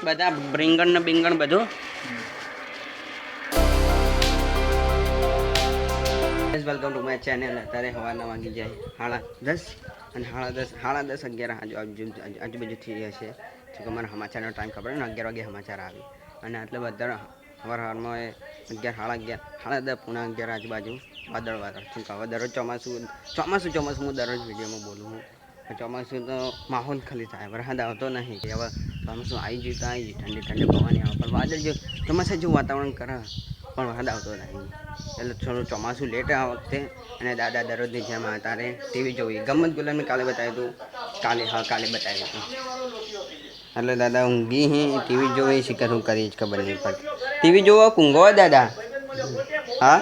બધા રીંગણ ને બીંગણ બધું. Welcome to my channel. અત્યારે સવારના વાગી જાય 10:30 અને 10:30 11 આજુબાજુ થઈ હશે. તો અમારા સમાચારનો ટાઈમ ખબર ને 11 વાગે સમાચાર આવે અને એટલે બધા સવારમાં 11 સાડા 10 પોણા 11 આજુબાજુ વાદળ શું કહે દરરોજ ચોમાસું હું દરરોજ વિડીયોમાં બોલું છું. ચોમાસું તો માહોલ ખાલી થાય, વરસાદ આવતો નહીં. હવે ચોમાસું આવી ગયું તો આવી ગયું, ઠંડી પવન આવે પણ વાદળ જો ચોમાસા જેવું વાતાવરણ કરે પણ વરસાદ આવતો નહીં. એટલે થોડું ચોમાસું લેટ આ વખતે. અને દાદા દરરોજની જેમ તારે ટીવી જોઈ ગમત ગુલામ મેં કાલે બતાવ્યું હતું. કાલે બતાવ્યું હતું. એટલે દાદા ઊંઘી ટીવી જોઈ શિખર હું કરી જ ખબર નહીં પડતી. ટીવી જોવો ઊંઘો દાદા? હા,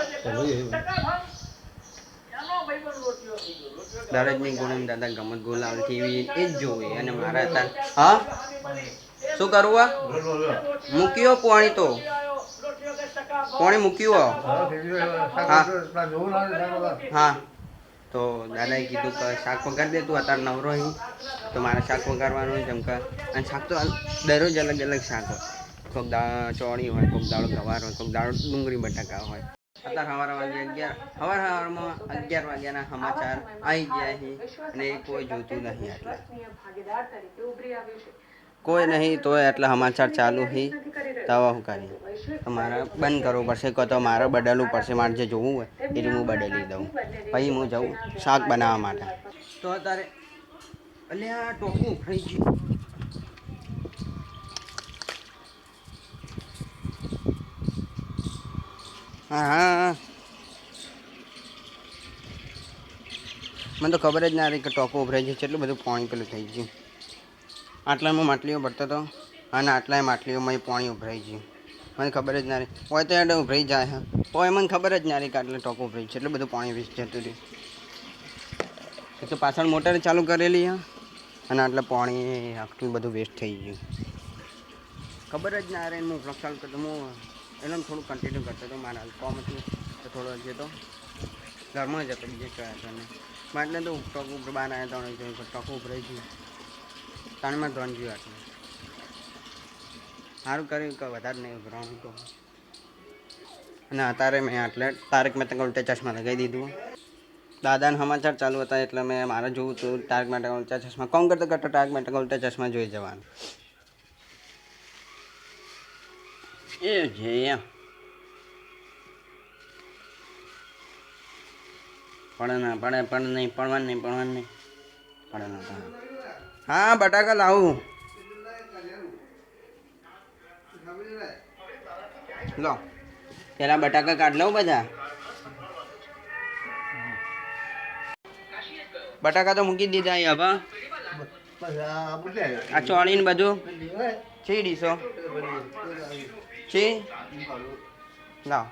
દરરોજની ગુલામ દાદા ગમત ગુલામ ટીવી એ જ જોઈ અને મારા હતા. હા, શું કરવું? મૂક્યો પાણી તો પાણી મૂક્યું. હા, તો દાદાએ કીધું કે શાક વગાડી દે, તું અત્યારે નવરો અહીં તો મારે શાક વગાડવાનું જેમ કે. અને શાક તો દરરોજ અલગ અલગ શાક હોય. કોઈક દાળ ચોળી હોય, કોઈક દાળ ગવાર હોય, કોઈક દાળ ડુંગળી બટાકા હોય. અત્યારે સવારમાં 11 વાગ્યાના સમાચાર આવી ગયા છે અને કોઈ જોતું નહીં. એટલે કોઈ નહીં તો એટલે સમાચાર ચાલુ છે. તવા શું કરીએ? તો મારે બંધ કરવું પડશે કે તો મારે બદલવું પડશે. મારે જે જોવું હોય એ હું બદલી દઉં. પછી હું જાઉં શાક બનાવવા માટે. તો અત્યારે અલ્યા ટોકું થઈ ગયું. હા, મને તો ખબર જ ના રહી કે ટોકો ઉભરાઈ ગયું છે. એટલું બધું પાણી પેલું થઈ ગયું. આટલામાં માટલીઓ ભરતો હતો અને આટલાય માટલીઓમાં પાણી ઉભરાઈ ગયું. મને ખબર જ ના રહી. હોય તો એટલે ઉભરાઈ જાય. હા, હોય મને ખબર જ ના રહી કે આટલે ટોકો ઉભરાઈ છે. એટલું બધું પાણી વેસ્ટ જતું રહ્યું. એક તો પાછળ મોટર ચાલુ કરેલી હા અને આટલે પાણી આટલું બધું વેસ્ટ થઈ ગયું. ખબર જ ના રહી. હું ચાલુ કરતો હું એટલે થોડું કન્ટિન્યુ કરતો હતો. મારા કોમ હતું તો થોડો જે તો ઘરમાં જ હતો. બીજે કયા હતા ને માટલે તો ટોકો ઉપર બહાર આવ્યા હતા. ટોકો ઉભરાઈ ગયું. તાણીમાં ધોન ગયું. આટલું સારું કર્યું કે વધારે નહીં ઉભરાવાનું તો. અને અત્યારે મેં એટલે તારક મહેતા ઉલ્ટા ચશ્મા લગાવી દીધું. દાદાના સમાચાર ચાલુ હતા એટલે મેં મારે જોવું હતું તારક મહેતા ઉલ્ટા ચશ્મા. કોમ કરતા તારક મહેતા ઉલ્ટા ચશ્મા જોઈ જવાનું. એ છે પડવાનું નહીં. હા, બટાકા લાવું. લો પેલા બટાકા કાઢ લઉં. બધા બટાકા તો મૂકી દીધા અહીંયા. હવે આ ચોળીને બધું છે ડીશો છે. લાવ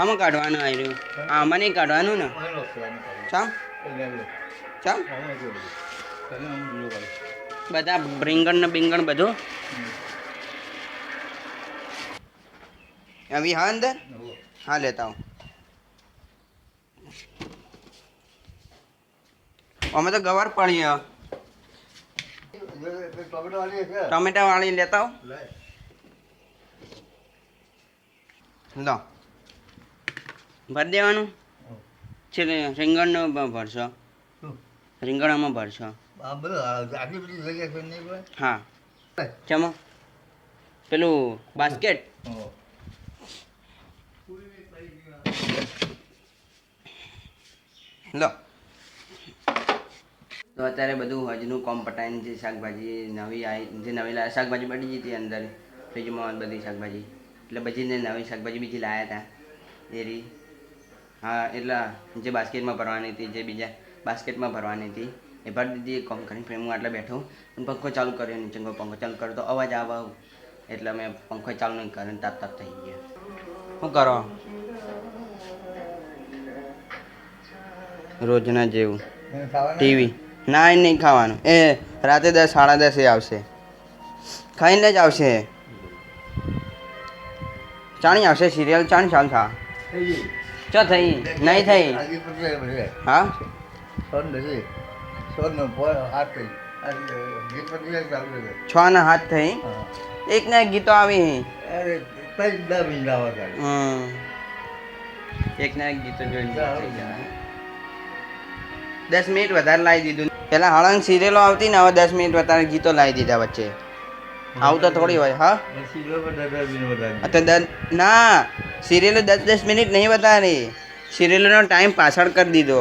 આમાં કાઢવાનું આવ્યું. આમાં નહીં કાઢવાનું ને. ચમ બધા રીંગણ ને બીંગણ બધું આવી. હા, અંદર હા લેતા આવું. અમે તો ગવાર પડી ટમેટા વાળી લેતા આવો. લો ભરી દેવાનું છે. રીંગણનો ભરશો? રીંગણામાં ભરશો? હા, ચમો પેલું બાસ્કેટ. લો તો અત્યારે બધું હજનું કોમ પટાઈને જે શાકભાજી નવી આવી, જે નવી લાવ્યા શાકભાજી બળી ગઈ હતી અંદર ફ્રીજમાં બધી શાકભાજી. એટલે બધી નવી શાકભાજી બીજી લાવ્યા હતા એ રી. હા, એટલા જે બાસ્કેટમાં ભરવાની હતી, જે બીજા બાસ્કેટમાં ભરવાની હતી એ ભરી દીધી. એક કોમ કરીને હું આટલે બેઠો અને પંખો ચાલુ કર્યો. નીચે પંખો ચાલુ કર્યો તો અવાજ આવે એટલે મેં પંખો ચાલુ નહીં કર્યો. તાપ થઈ ગયો. શું કરો? રોજના જેવું ટીવી ના નહીં ખાવાનું. એ રાતે 10 સાડા 10 આવશે, ખાઈને જ આવશે. ચાણી આવશે. સિરિયલ ચાણી ચાલુ થા ચો થઈ નહીં થઈ હા છ ને હાથ થઈ એક ને એક ગીતો આવી એક ના એક ગીતો જોઈને થઈ જાય 10 મિનિટ વધારે લાવી દીધું પેલા હળંગ સિરિયલો આવતી ને હવે 10 મિનિટ વધારે ગીતો લાવી દીધા વચ્ચે આવું તો થોડી હોય હા ના સિરિયલો 10 મિનિટ નહીં વધારી સિરિયલનો ટાઈમ પાછળ કરી દીધો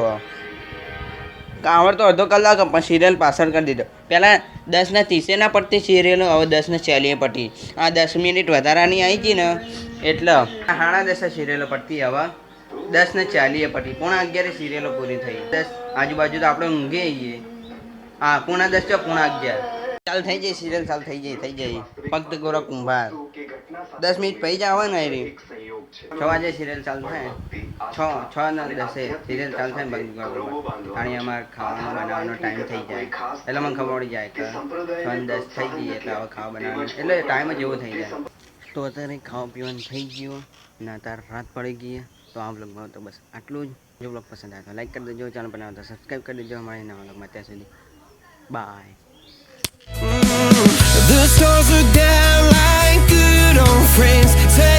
આવડતો અડધો કલાક પણ સિરિયલ પાછળ કરી દીધો પહેલાં 10:30 ના પડતી સિરિયલો હવે 10:40 પડી આ 10 મિનિટ વધારાની આવી હતી ને એટલે 10:30 સિરિયલો પડતી હવે 10:40 પડી 11:30 સિરિયલો પૂરી થઈ 10 આજુબાજુ તો આપણે ઊંઘે આવીએ હા 10:45 તો 11:30 ચાલ થઈ જાય સિરિયલ ચાલ થઈ જાય ફક્ત ગોરા કુંભાર 10 મિનિટ પછી જ આવે ને એરી 6 વાગે સિરિયલ ચાલુ થાય 6 ને 10 સિરિયલ ચાલુ થાય બંધ અને અમારે ખાવાનું બનાવવાનો ટાઈમ થઈ જાય એટલે મને ખબર પડી જાય કે 6 ને 10 થઈ ગઈ એટલે હવે ખાવા બનાવવાનું એટલે ટાઈમ જ એવો થઈ જાય તો અત્યારે ખાવા પીવાનું થઈ ગયું ને અત્યારે રાત પડી ગઈ તો આ બ્લોગમાં તો બસ આટલું જ જો બ્લોગ પસંદ આવે તો લાઈક કરી દેજો ચેનલ બનાવો તો સબસ્ક્રાઈબ કરી દેજો અમારી નવા બ્લોગમાં ત્યાં સુધી by The stars are down like good old friends.